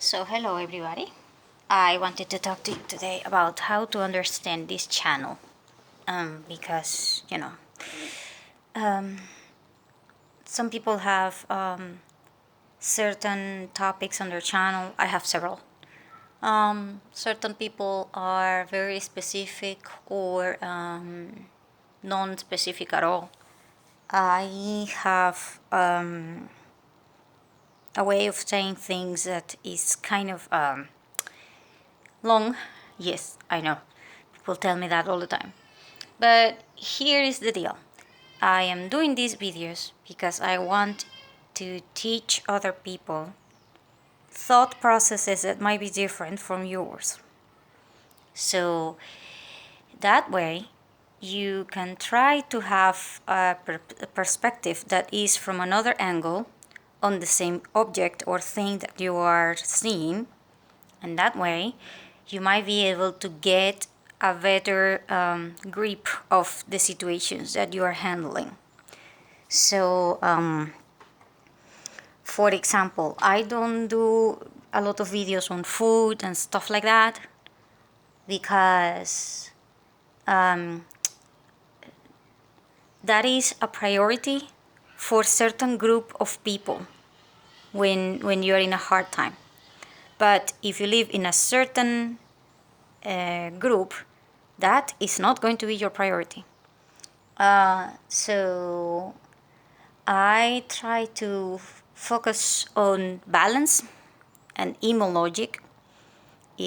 So hello everybody. I wanted to talk to you today about how to understand this channel because some people have certain topics on their channel. I have several. Certain people are very specific or non-specific at all. I have a way of saying things that is kind of long. Yes, I know. People tell me that all the time. But here is the deal. I am doing these videos because I want to teach other people thought processes that might be different from yours. So that way you can try to have a perspective that is from another angle on the same object or thing that you are seeing, and that way you might be able to get a better grip of the situations that you are handling. So for example, I don't do a lot of videos on food and stuff like that because that is a priority for certain group of people when you're in a hard time. But if you live in a certain group, that is not going to be your priority. So I try to focus on balance and EMOLOGIC.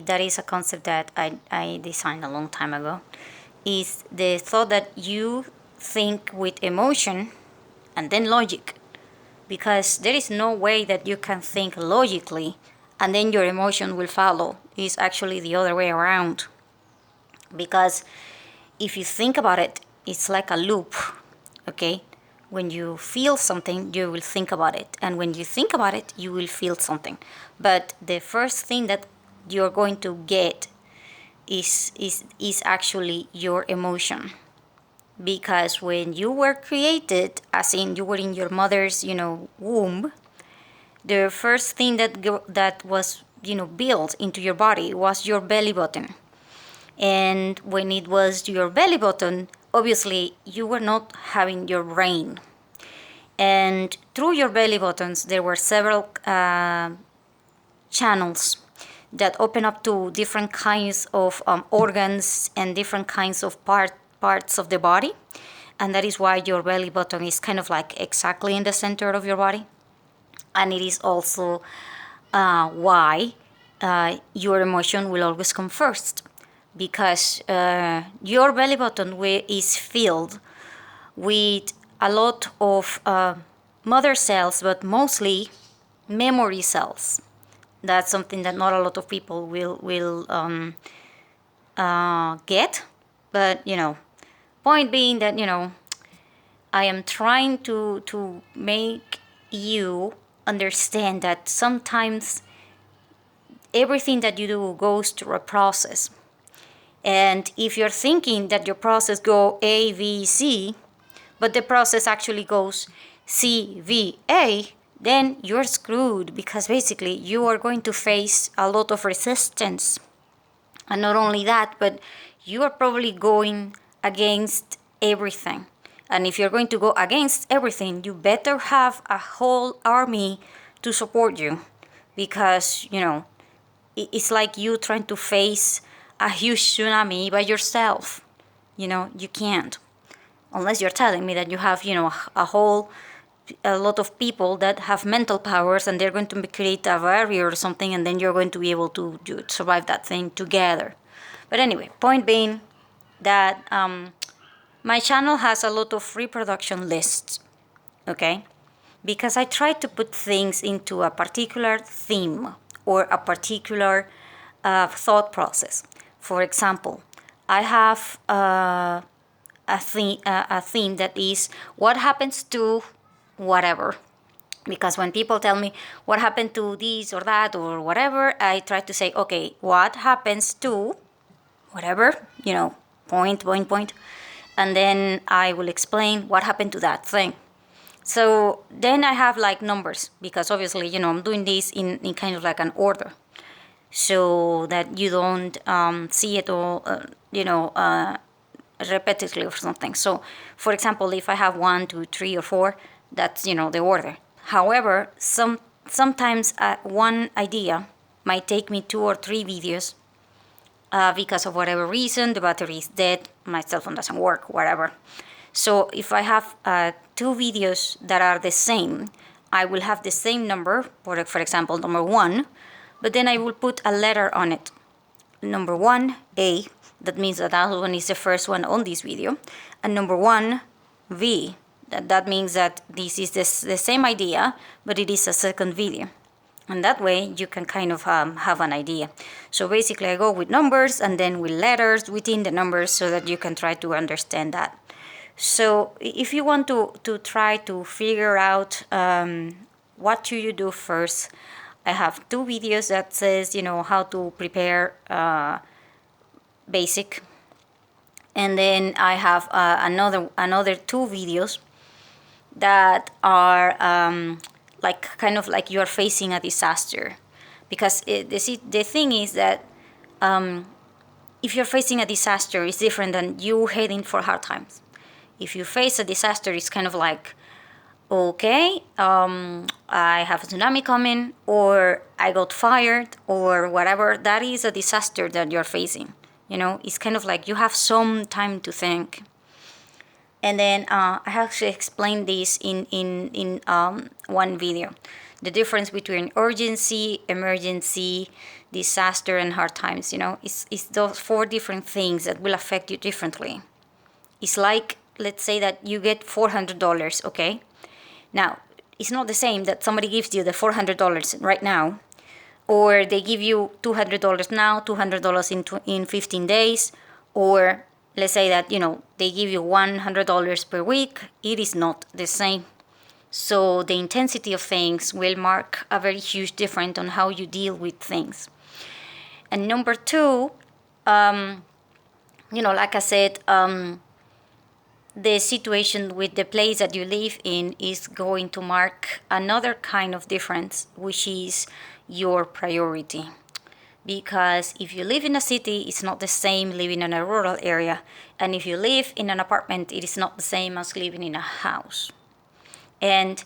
That is a concept that I designed a long time ago. Is the thought that you think with emotion and then logic, because there is no way that you can think logically and then your emotion will follow. It's actually the other way around, because if you think about it, it's like a loop. Okay, when you feel something, you will think about it, and when you think about it, you will feel something. But the first thing that you're going to get is actually your emotion. Because when you were created, as in you were in your mother's, womb, the first thing that was, built into your body was your belly button. And when it was your belly button, obviously you were not having your brain. And through your belly buttons, there were several channels that open up to different kinds of organs and different kinds of parts of the body. And that is why your belly button is kind of like exactly in the center of your body. And it is also why your emotion will always come first, because your belly button is filled with a lot of mother cells, but mostly memory cells. That's something that not a lot of people will get. But point being that I am trying to make you understand that sometimes everything that you do goes through a process. And if you're thinking that your process go A, V, C, but the process actually goes C, V, A, then you're screwed, because basically you are going to face a lot of resistance. And not only that, but you are probably going against everything. And if you're going to go against everything, you better have a whole army to support you, because, it's like you trying to face a huge tsunami by yourself. You can't. Unless you're telling me that you have, a lot of people that have mental powers and they're going to create a barrier or something, and then you're going to be able to survive that thing together. But anyway, point being that my channel has a lot of reproduction lists, okay? Because I try to put things into a particular theme or a particular thought process. For example, I have a theme that is what happens to whatever. Because when people tell me what happened to this or that or whatever, I try to say, okay, what happens to whatever, point. And then I will explain what happened to that thing. So then I have like numbers, because obviously, I'm doing this in kind of like an order. so that you don't see it all, repetitively or something. So, for example, if I have 1, 2, 3, or 4, that's the order. However, sometimes one idea might take me 2 or 3 videos because of whatever reason, the battery is dead, my cell phone doesn't work, whatever. So if I have 2 videos that are the same, I will have the same number, for example, number 1, but then I will put a letter on it. Number 1, A, that means that one is the first one on this video, and number 1, V, that means that this is the same idea, but it is a second video. And that way you can kind of have an idea. So basically I go with numbers and then with letters within the numbers so that you can try to understand that. So if you want to try to figure out what should you do first, I have 2 videos that says, how to prepare basic. And then I have another 2 videos that are kind of like you are facing a disaster. Because the thing is that if you're facing a disaster, it's different than you heading for hard times. If you face a disaster, it's kind of like, okay, I have a tsunami coming, or I got fired, or whatever. That is a disaster that you're facing. It's kind of like you have some time to think. And then I actually explained this in one video. The difference between urgency, emergency, disaster, and hard times, it's those 4 different things that will affect you differently. It's like, let's say that you get $400, okay? Now, it's not the same that somebody gives you the $400 right now, or they give you $200 now, $200 in 15 days, or let's say that, they give you $100 per week. It is not the same. So the intensity of things will mark a very huge difference on how you deal with things. And number 2, like I said, the situation with the place that you live in is going to mark another kind of difference, which is your priority. Because if you live in a city, it's not the same living in a rural area. And if you live in an apartment, it is not the same as living in a house. And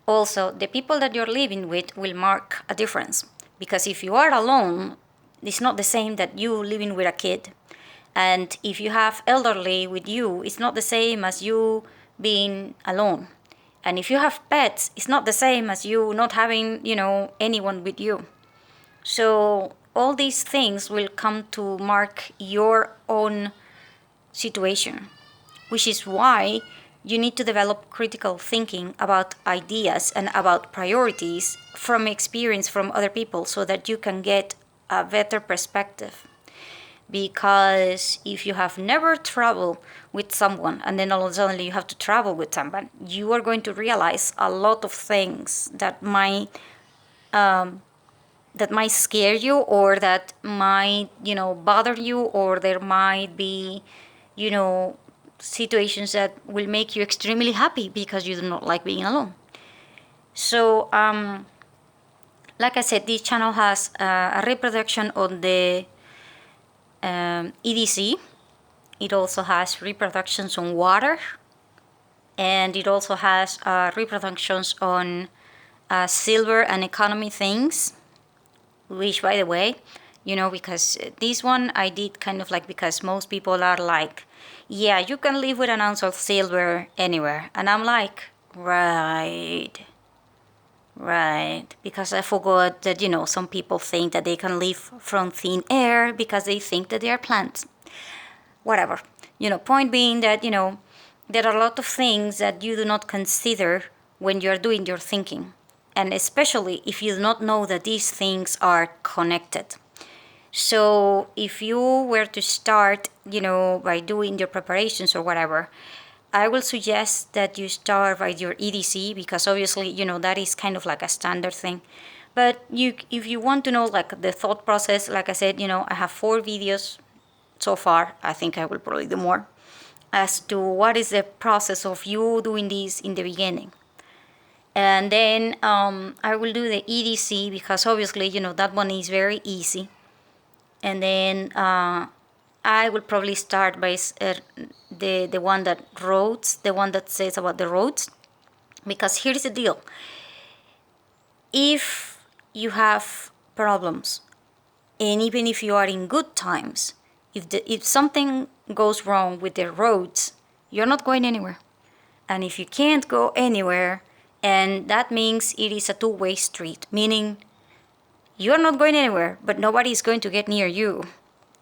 also, the people that you're living with will mark a difference. Because if you are alone, it's not the same that you living with a kid. And if you have elderly with you, it's not the same as you being alone. And if you have pets, it's not the same as you not having, anyone with you. So all these things will come to mark your own situation, which is why you need to develop critical thinking about ideas and about priorities from experience from other people so that you can get a better perspective. Because if you have never traveled with someone and then all of a sudden you have to travel with someone, you are going to realize a lot of things that might scare you, or that might, bother you, or there might be, situations that will make you extremely happy because you do not like being alone. So, like I said, this channel has a reproduction on the EDC. It also has reproductions on water, and it also has reproductions on silver and economy things, which, by the way, because this one I did kind of like because most people are like, yeah, you can live with an ounce of silver anywhere. And I'm like, right. Because I forgot that, some people think that they can live from thin air because they think that they are plants. Whatever. Point being that, there are a lot of things that you do not consider when you're doing your thinking. And especially if you do not know that these things are connected. So if you were to start, by doing your preparations or whatever, I will suggest that you start by your EDC, because obviously, that is kind of like a standard thing. But if you want to know like the thought process, like I said, I have 4 videos so far. I think I will probably do more as to what is the process of you doing this in the beginning. And then I will do the EDC because obviously, that one is very easy. And then I will probably start by the one that roads, the one that says about the roads. Because here's the deal. If you have problems, and even if you are in good times, if something goes wrong with the roads, you're not going anywhere. And if you can't go anywhere, and that means it is a two-way street, meaning you're not going anywhere, but nobody is going to get near you.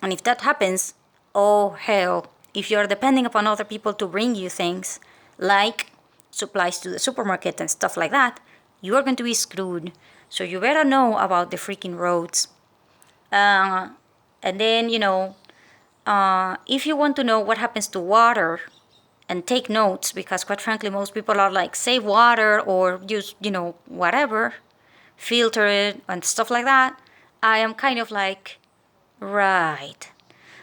And if that happens, oh hell, if you're depending upon other people to bring you things, like supplies to the supermarket and stuff like that, you are going to be screwed. So you better know about the freaking roads. And then, if you want to know what happens to water, and take notes, because quite frankly, most people are like, save water or use, whatever, filter it and stuff like that. I am kind of like, right.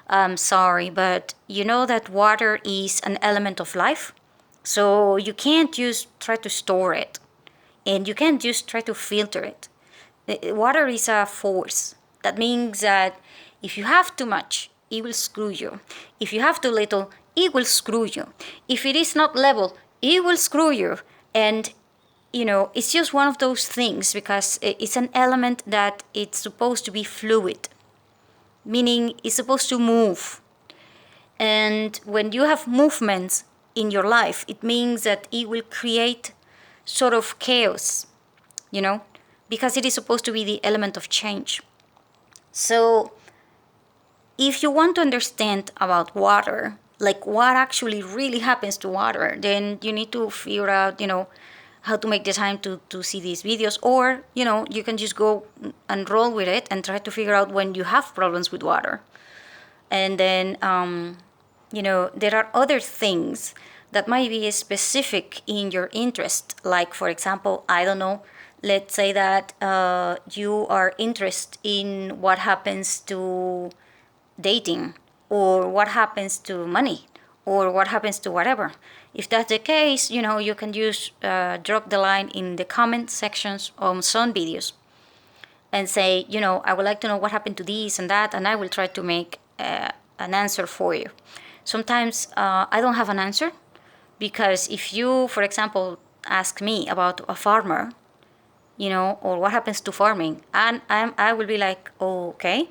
I'm sorry, but you know that water is an element of life. So you can't just try to store it. And you can't just try to filter it. Water is a force. That means that if you have too much, it will screw you. If you have too little, it will screw you. If it is not level, it will screw you. And, it's just one of those things because it's an element that it's supposed to be fluid, meaning it's supposed to move. And when you have movements in your life, it means that it will create sort of chaos, because it is supposed to be the element of change. So if you want to understand about water, like what actually really happens to water, then you need to figure out, how to make the time to see these videos, or, you can just go and roll with it and try to figure out when you have problems with water. And then, there are other things that might be specific in your interest. Like, for example, I don't know, let's say that you are interested in what happens to dating, or what happens to money, or what happens to whatever. If that's the case, you can just drop the line in the comment sections on some videos and say, I would like to know what happened to this and that, and I will try to make an answer for you. Sometimes I don't have an answer, because if you, for example, ask me about a farmer, or what happens to farming, and I will be like, oh, okay,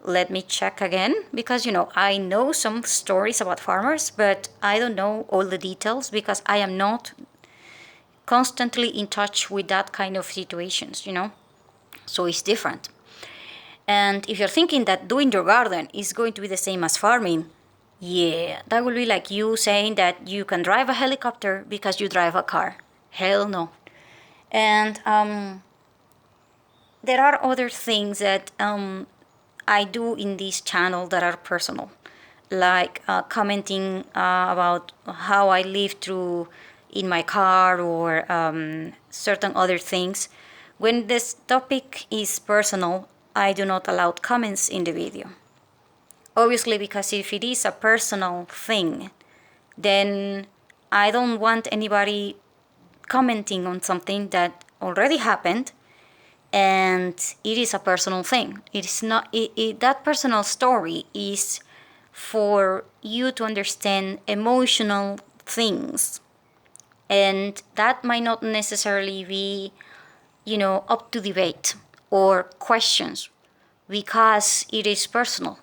let me check again, because, I know some stories about farmers, but I don't know all the details because I am not constantly in touch with that kind of situations, so it's different. And if you're thinking that doing your garden is going to be the same as farming, yeah, that will be like you saying that you can drive a helicopter because you drive a car. Hell no. And there are other things that I do in this channel that are personal, like commenting about how I live through in my car, or certain other things. When this topic is personal, I do not allow comments in the video. Obviously, because if it is a personal thing, then I don't want anybody commenting on something that already happened, and it is a personal thing. It is not that personal story is for you to understand emotional things, and that might not necessarily be, up to debate or questions, because it is personal.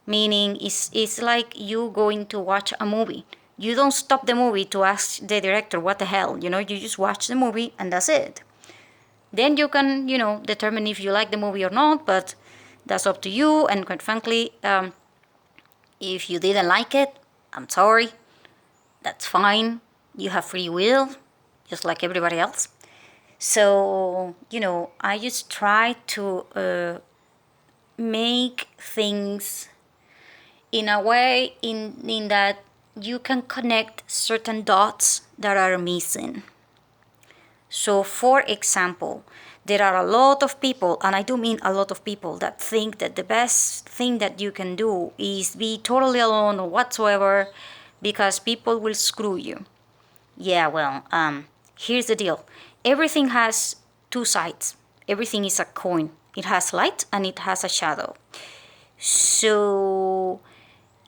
Meaning it's like you going to watch a movie. You don't stop the movie to ask the director what the hell, you just watch the movie and that's it. Then you can, determine if you like the movie or not, but that's up to you. And quite frankly, if you didn't like it, I'm sorry. That's fine. You have free will, just like everybody else. So, I just try to make things in a way in that you can connect certain dots that are missing. So, for example, there are a lot of people, and I do mean a lot of people, that think that the best thing that you can do is be totally alone or whatsoever, because people will screw you. Yeah, well, here's the deal. everything has two sides. Everything is a coin. It has light and it has a shadow. So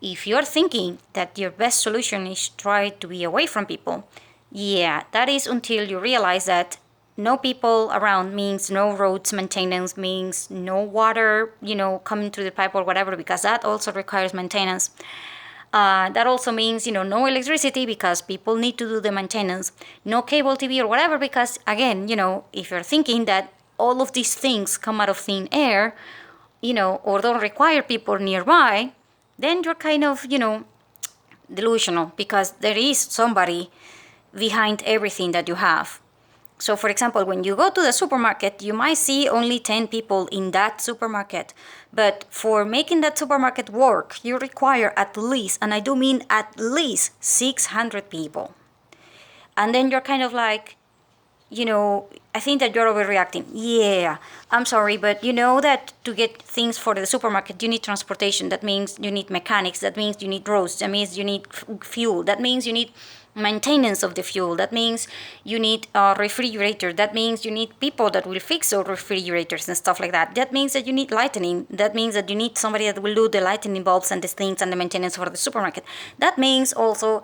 if you're thinking that your best solution is try to be away from people, yeah, that is until you realize that no people around means no roads maintenance, means no water, coming through the pipe or whatever, because that also requires maintenance. That also means, no electricity because people need to do the maintenance, no cable TV or whatever, because again, if you're thinking that all of these things come out of thin air, or don't require people nearby, then you're kind of, delusional, because there is somebody behind everything that you have. So, for example, when you go to the supermarket, you might see only 10 people in that supermarket. But for making that supermarket work, you require at least, and I do mean at least, 600 people. And then you're kind of like, I think that you're overreacting. Yeah, I'm sorry, but you know that to get things for the supermarket, you need transportation. That means you need mechanics. That means you need roads. That means you need fuel. That means you need maintenance of the fuel. That means you need a refrigerator. That means you need people that will fix those refrigerators and stuff like that. That means that you need lighting. That means that you need somebody that will do the lighting bulbs and the things and the maintenance for the supermarket. That means also,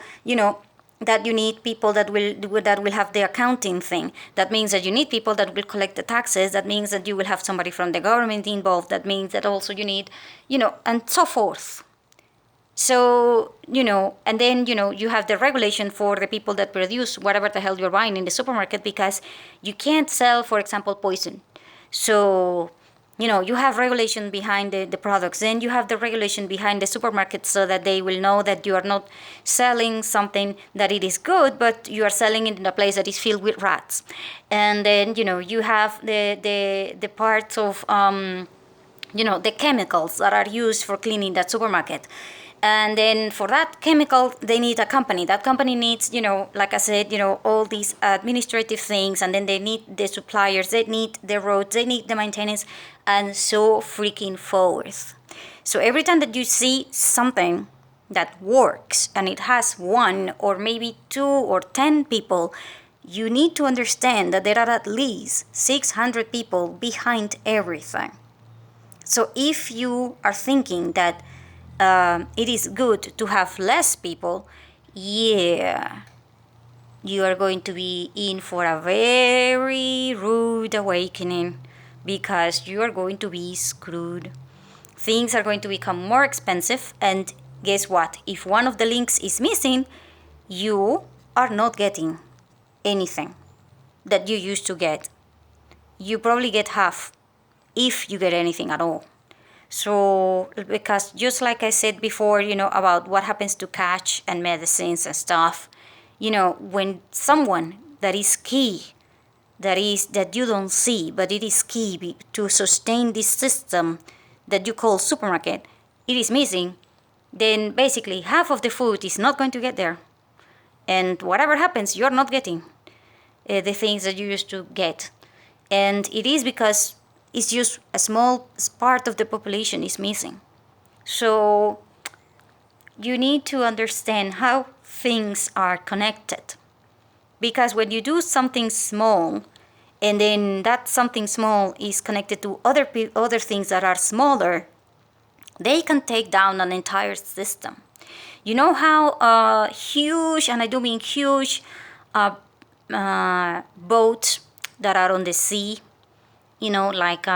that you need people that will have the accounting thing. That means that you need people that will collect the taxes. That means that you will have somebody from the government involved. That means that also you need, and so forth. So, and then, you have the regulation for the people that produce whatever the hell you're buying in the supermarket, because you can't sell, for example, poison. So, you have regulation behind the products. Then you have the regulation behind the supermarket, so that they will know that you are not selling something that it is good, but you are selling it in a place that is filled with rats. And then, you have the parts of, the chemicals that are used for cleaning that supermarket. And then for that chemical, they need a company. That company needs, like I said, all these administrative things. And then they need the suppliers, they need the roads, they need the maintenance, and so freaking forth. So every time that you see something that works and it has one or maybe 2 or 10 people, you need to understand that there are at least 600 people behind everything. So if you are thinking that it is good to have less people, yeah, you are going to be in for a very rude awakening, because you are going to be screwed. Things are going to become more expensive, and guess what? If one of the links is missing, you are not getting anything that you used to get. You probably get half, if you get anything at all. So, because just like I said before, about what happens to cash and medicines and stuff, when someone that is key, that you don't see, but it is key to sustain this system that you call supermarket, it is missing, then basically half of the food is not going to get there. And whatever happens, you're not getting the things that you used to get. And it is because it's just a small part of the population is missing. So you need to understand how things are connected. Because when you do something small, and then that something small is connected to other things that are smaller, they can take down an entire system. You know how huge, and I do mean huge, boats that are on the sea, like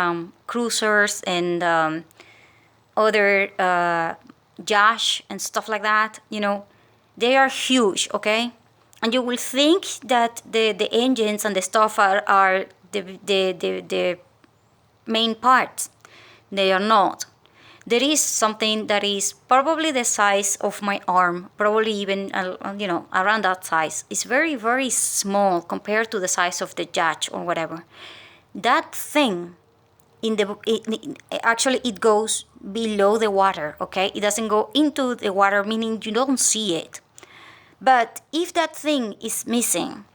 cruisers and other yachts and stuff like that, they are huge, okay? And you will think that the engines and the stuff are the main parts. They are not. There is something that is probably the size of my arm, probably even around that size. It's very, very small compared to the size of the yacht or whatever. That thing, actually it goes below the water, okay? It doesn't go into the water, meaning you don't see it. But if that thing is missing,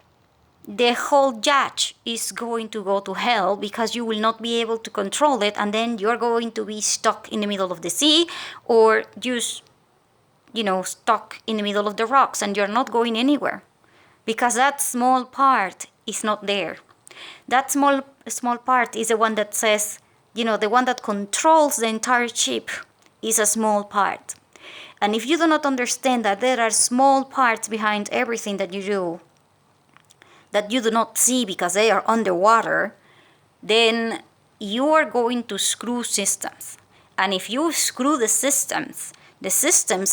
the whole yacht is going to go to hell, because you will not be able to control it, and then you're going to be stuck in the middle of the sea, or just, stuck in the middle of the rocks, and you're not going anywhere, because that small part is not there. That small part is the one that says, the one that controls the entire ship is a small part. And if you do not understand that there are small parts behind everything that you do, that you do not see because they are underwater, then you are going to screw systems. And if you screw the systems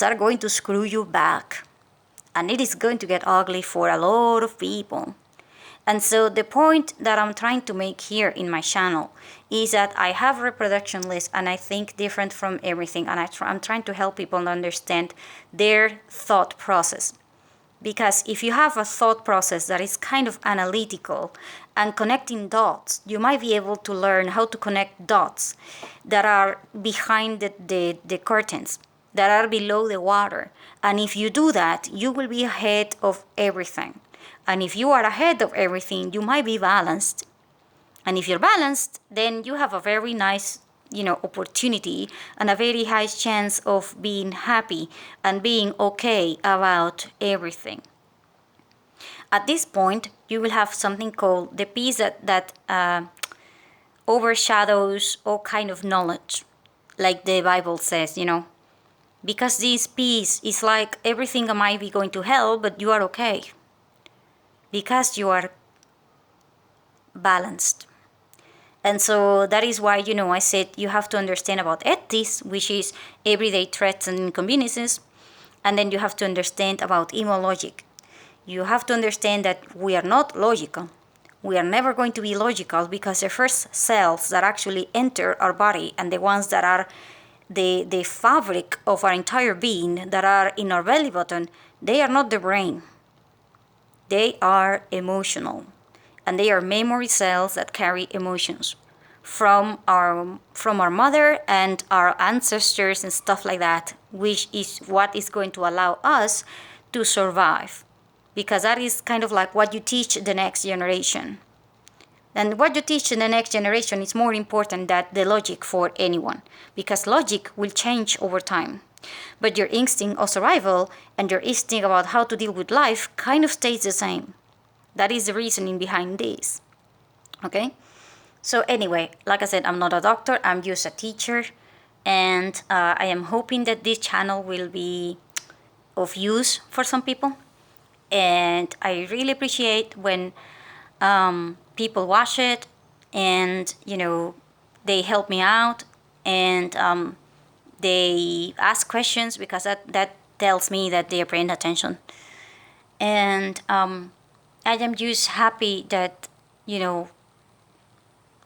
are going to screw you back. And it is going to get ugly for a lot of people. And so the point that I'm trying to make here in my channel is that I have reproduction lists and I think different from everything. And I'm trying to help people understand their thought process. Because if you have a thought process that is kind of analytical and connecting dots, you might be able to learn how to connect dots that are behind the curtains, that are below the water. And if you do that, you will be ahead of everything. And if you are ahead of everything, you might be balanced. And if you're balanced, then you have a very nice, opportunity and a very high chance of being happy and being okay about everything. At this point, you will have something called the peace that overshadows all kind of knowledge, like the Bible says, because this peace is like everything might be going to hell, but you are okay. Because you are balanced. And so that is why, I said you have to understand about EDTIS, which is everyday threats and inconveniences. And then you have to understand about EMOLOGIC. You have to understand that we are not logical. We are never going to be logical because the first cells that actually enter our body and the ones that are the fabric of our entire being that are in our belly button, they are not the brain. They are emotional, and they are memory cells that carry emotions from our mother and our ancestors and stuff like that, which is what is going to allow us to survive, because that is kind of like what you teach the next generation. And what you teach in the next generation is more important than the logic for anyone, because logic will change over time. But your instinct of survival and your instinct about how to deal with life kind of stays the same. That is the reasoning behind this. Okay? So anyway, like I said, I'm not a doctor, I'm just a teacher. And I am hoping that this channel will be of use for some people. And I really appreciate when people watch it and, they help me out and they ask questions, because that tells me that they are paying attention. And I am just happy that,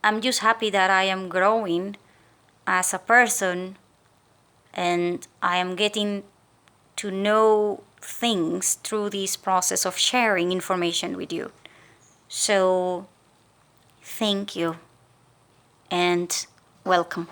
I'm just happy that I am growing as a person and I am getting to know things through this process of sharing information with you. So, thank you and welcome.